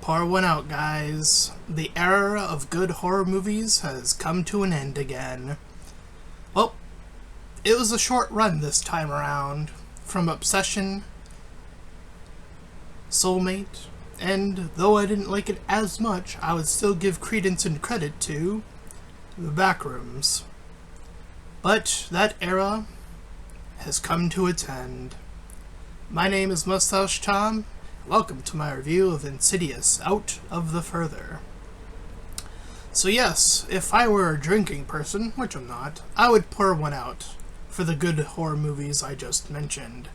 Pour one out, guys. The era of good horror movies has come to an end again. Well, it was a short run this time around. From Obsession, Soulmate, and though I didn't like it as much, I would still give credence and credit to The Backrooms. But that era has come to its end. My name is Mustached. Welcome to my review of Insidious Out of the Further. So yes, if I were a drinking person, which I'm not, I would pour one out for the good horror movies I just mentioned.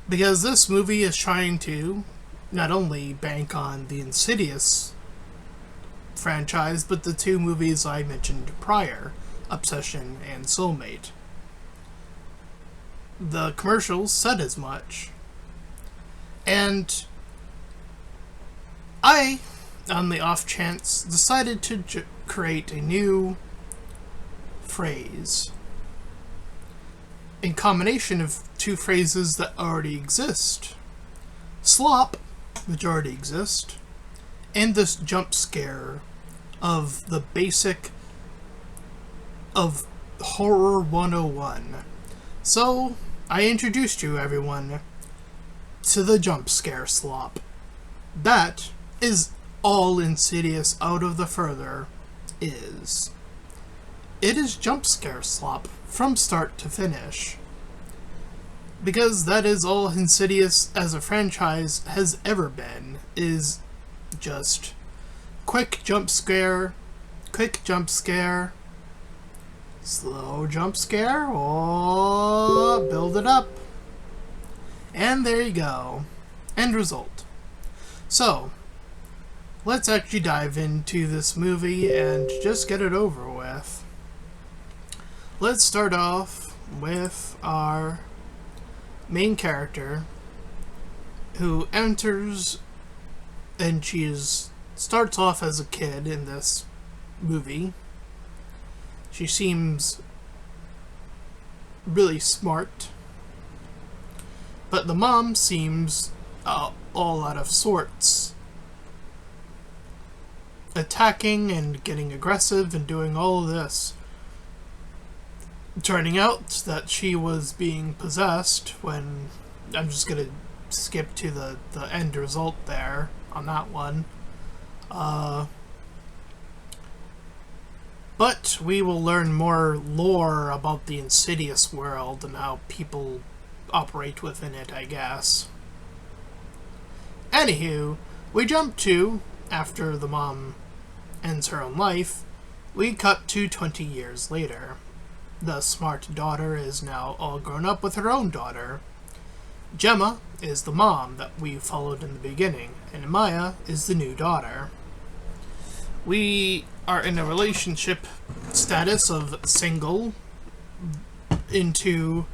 Because this movie is trying to not only bank on the Insidious franchise, but the two movies I mentioned prior, Obsession and Soulmate. The commercials said as much. And I, on the off chance, decided to create a new phrase in combination of two phrases that already exist. Slop, which already exist, and this jump scare of the basic of Horror 101. So, I introduced you, everyone, to the jump scare slop. That is all Insidious Out of the Further is. It is jump scare slop from start to finish. Because that is all Insidious as a franchise has ever been, is just quick jump scare, slow jump scare, oh, build it up. And there you go. End result. So, let's actually dive into this movie and just get it over with. Let's start off with our main character who enters, and starts off as a kid in this movie. She seems really smart, but the mom seems all out of sorts, attacking and getting aggressive and doing all of this. Turning out that she was being possessed when... I'm just gonna skip to the end result there on that one. But we will learn more lore about the Insidious world and how people operate within it, I guess. Anywho, we jump to, after the mom ends her own life, we cut to 20 years later. The smart daughter is now all grown up with her own daughter. Gemma is the mom that we followed in the beginning, and Maya is the new daughter. We are in a relationship status of single into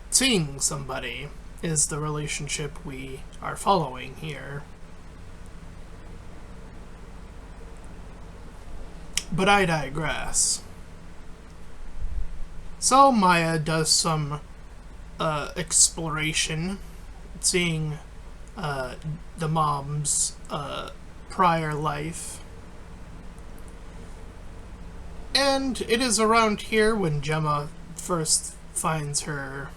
seeing somebody is the relationship we are following here. But I digress. So Maya does some exploration, seeing the mom's prior life. And it is around here when Gemma first finds her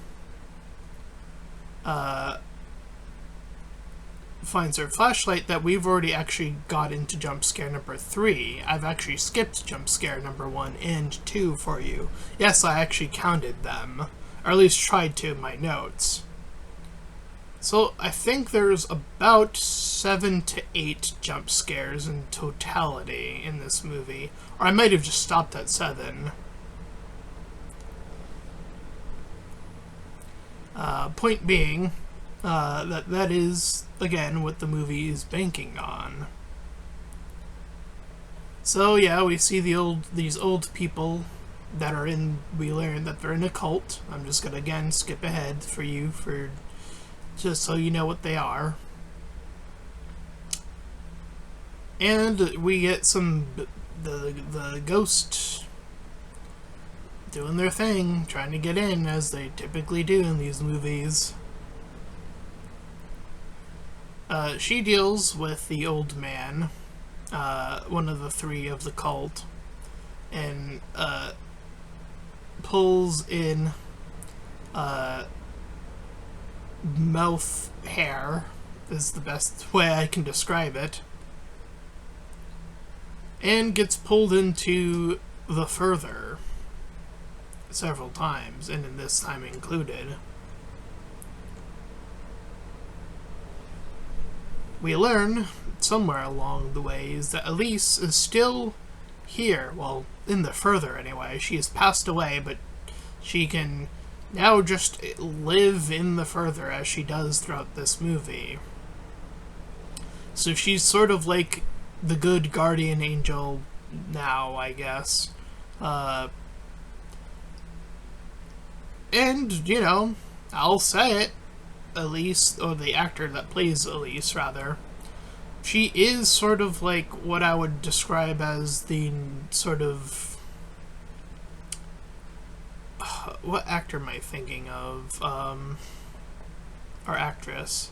flashlight that we've already actually got into jump scare number 3. I've actually skipped jump scare number 1 and 2 for you. Yes, I actually counted them, or at least tried to in my notes. So I think there's about 7 to 8 jump scares in totality in this movie, or I might have just stopped at 7. Point being, that is, again, what the movie is banking on. So yeah, we see these old people that are in, we learn that they're in a cult. I'm just gonna again skip ahead for you, just so you know what they are. And we get the ghost doing their thing, trying to get in, as they typically do in these movies. She deals with the old man, one of the three of the cult, and pulls in mouth hair, is the best way I can describe it, and gets pulled into the further several times, and in this time included. We learn somewhere along the ways that Elise is still here, well, in the further anyway. She has passed away, but she can now just live in the further as she does throughout this movie. So she's sort of like the good guardian angel now, I guess. And, you know, I'll say it, Elise, or the actor that plays Elise, rather, she is sort of like what I would describe as the sort of... what actor am I thinking of? Or actress.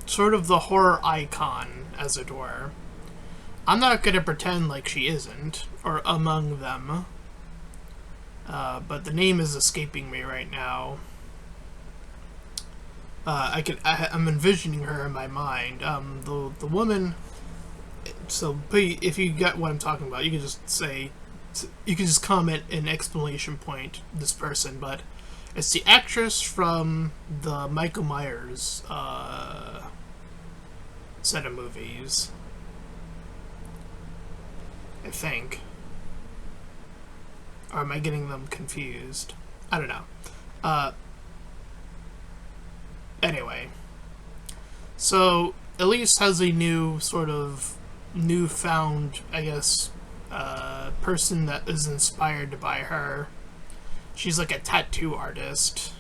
Sort of the horror icon, as it were. I'm not going to pretend like she isn't, or among them. But the name is escaping me right now. I'm envisioning her in my mind. The woman. So, if you get what I'm talking about, you can just say, you can just comment an exclamation point, this person. But it's the actress from the Michael Myers set of movies, I think. Or am I getting them confused? I don't know. Anyway. So, Elise has a new, sort of, newfound, I guess, person that is inspired by her. She's like a tattoo artist.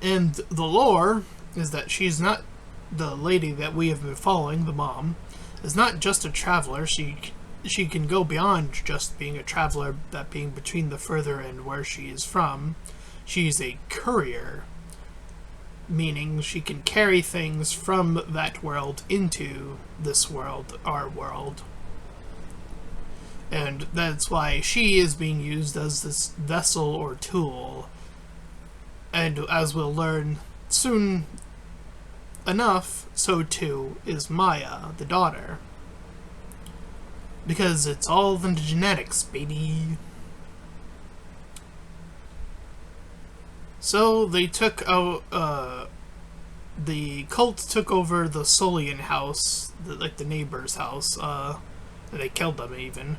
And the lore is that she's not the lady that we have been following, the mom, is not just a traveler. She can go beyond just being a traveler, that being between the further and where she is from. She's a courier, meaning she can carry things from that world into this world, our world. And that's why she is being used as this vessel or tool. And as we'll learn soon enough, so too is Maya, the daughter. Because it's all in the genetics, baby. So they took out, the cult took over the Solian house, like the neighbor's house, and they killed them even.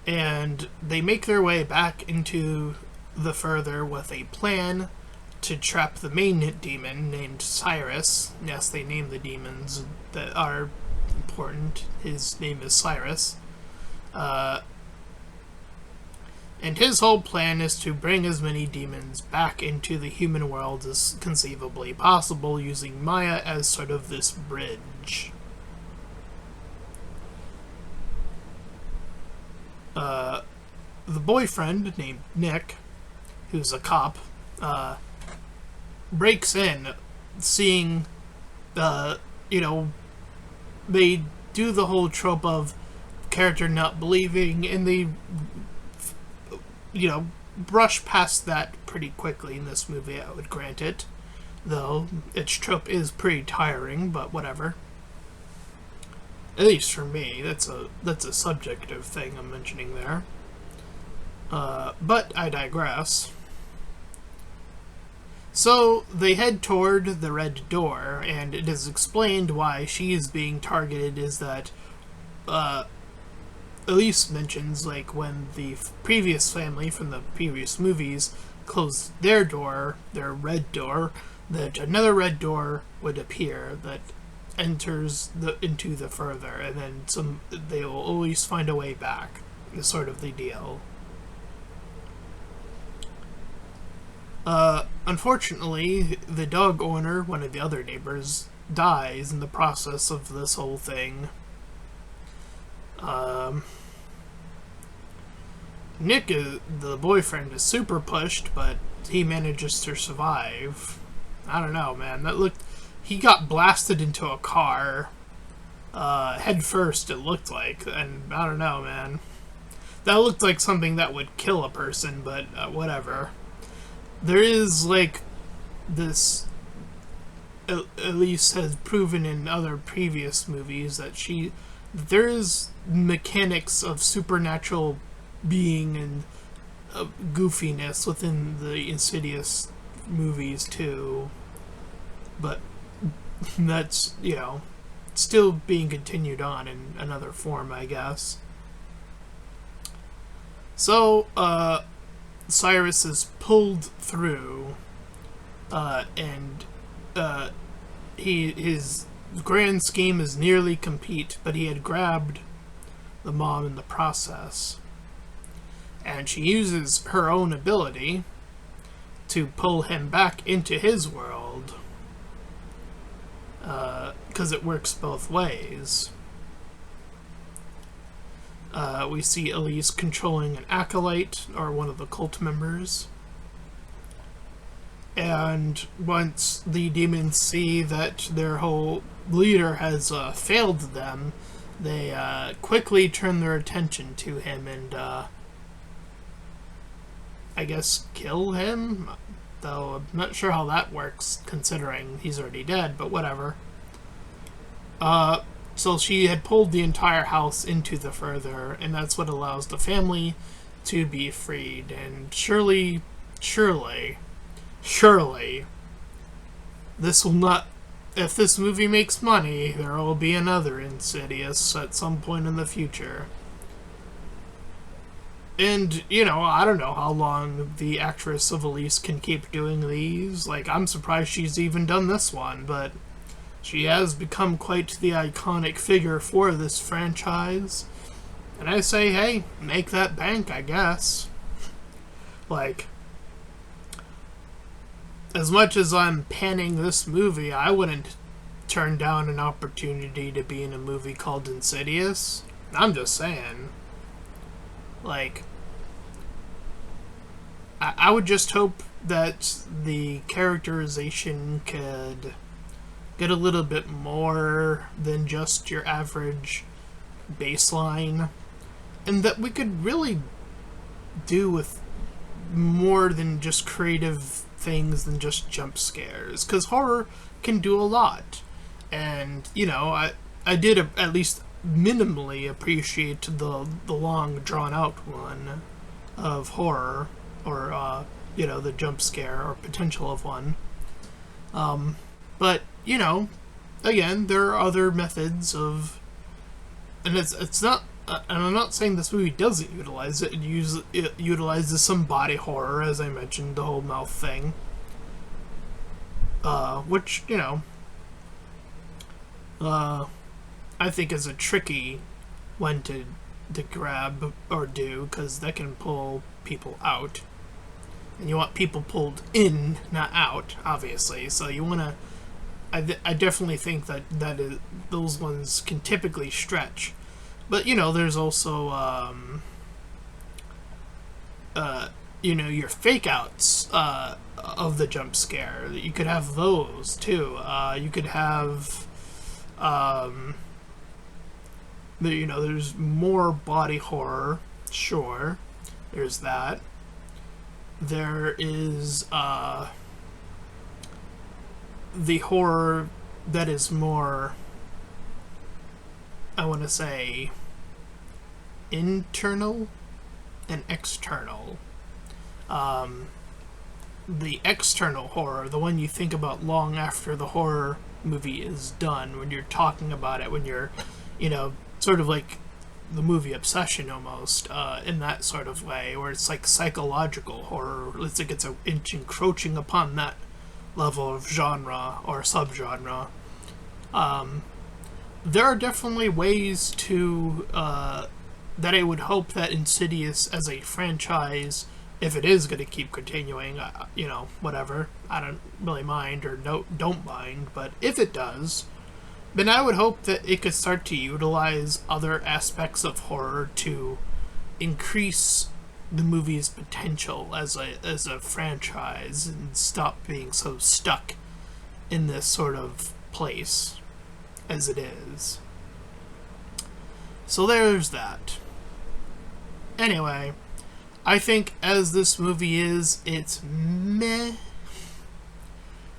And they make their way back into the further with a plan to trap the main demon named Cyrus. Yes, they name the demons that are important. His name is Cyrus. And his whole plan is to bring as many demons back into the human world as conceivably possible, using Maya as sort of this bridge. The boyfriend, named Nick, who's a cop, breaks in, seeing, you know, they do the whole trope of character not believing, and they, you know, brush past that pretty quickly in this movie, I would grant it. Though, its trope is pretty tiring, but whatever. At least for me, that's a subjective thing I'm mentioning there. But I digress. So, they head toward the red door, and it is explained why she is being targeted is that, Elise mentions, like, when the previous family from the previous movies closed their door, their red door, that another red door would appear that enters into the further, and then they will always find a way back, is sort of the deal. Unfortunately, the dog owner, one of the other neighbors, dies in the process of this whole thing. Nick, the boyfriend, is super pushed, but he manages to survive. I don't know, man. That looked... He got blasted into a car, head first, it looked like. And I don't know, man. That looked like something that would kill a person, but whatever. There is, like, this... Elise has proven in other previous movies that there is mechanics of supernatural being and goofiness within the Insidious movies too, but that's, still being continued on in another form, I guess. So Cyrus is pulled through, and his grand scheme is nearly complete, but he had grabbed the mom in the process. And she uses her own ability to pull him back into his world, because it works both ways. We see Elise controlling an acolyte, or one of the cult members. And once the demons see that their whole leader has failed them, they quickly turn their attention to him and, I guess, kill him? Though I'm not sure how that works, considering he's already dead, but whatever. So she had pulled the entire house into the further, and that's what allows the family to be freed. And surely, this will not... If this movie makes money, there will be another Insidious at some point in the future. And, I don't know how long the actress of Elise can keep doing these. Like, I'm surprised she's even done this one, but she has become quite the iconic figure for this franchise. And I say, hey, make that bank, I guess. Like, as much as I'm panning this movie, I wouldn't turn down an opportunity to be in a movie called Insidious. I'm just saying. Like, I would just hope that the characterization could get a little bit more than just your average baseline, and that we could really do with more than just creative things than just jump scares, because horror can do a lot. And, I did at least minimally appreciate the long drawn-out one of horror, or, the jump scare, or potential of one. But, again, there are other methods of... And it's not... and I'm not saying this movie doesn't utilize it. It utilizes some body horror, as I mentioned, the whole mouth thing. Which, I think is a tricky one to grab or do, because that can pull people out. And you want people pulled in, not out, obviously. So you want to... I definitely think that those ones can typically stretch. But, there's also, your fake-outs of the jump scare. You could have those, too. You could have, there's more body horror, sure. There's that. There is, the horror that is more, I want to say, internal and external. The external horror, the one you think about long after the horror movie is done, when you're talking about it, when you're, sort of like the movie Obsession almost, in that sort of way, where it's like psychological horror. It's like it's encroaching upon that level of genre or subgenre. There are definitely ways to that I would hope that Insidious as a franchise, if it is going to keep continuing, whatever, I don't really mind or don't mind, but if it does, But I would hope that it could start to utilize other aspects of horror to increase the movie's potential as a franchise and stop being so stuck in this sort of place as it is. So there's that. Anyway, I think as this movie is, it's meh.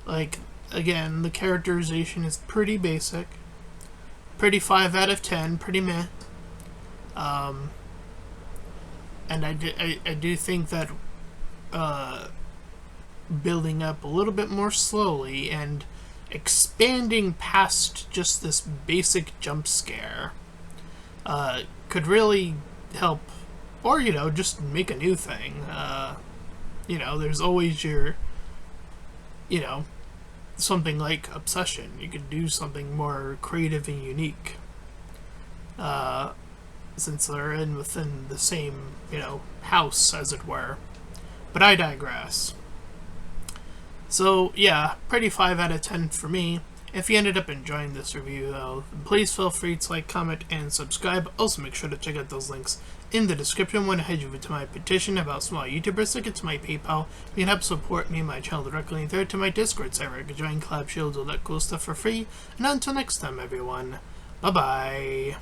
Like, again, the characterization is pretty basic. Pretty 5 out of 10, pretty meh. And I do think that building up a little bit more slowly and expanding past just this basic jump scare could really help, or, just make a new thing. There's always your, something like Obsession. You could do something more creative and unique. Since they're within the same, house, as it were. But I digress. So, yeah, pretty 5 out of 10 for me. If you ended up enjoying this review, though, please feel free to like, comment, and subscribe. Also, make sure to check out those links in the description when I head over to my petition about small YouTubers to get to my PayPal. You can help support me and my channel directly, and third to my Discord server. You can join collab shields, all that cool stuff for free. And until next time, everyone, bye-bye.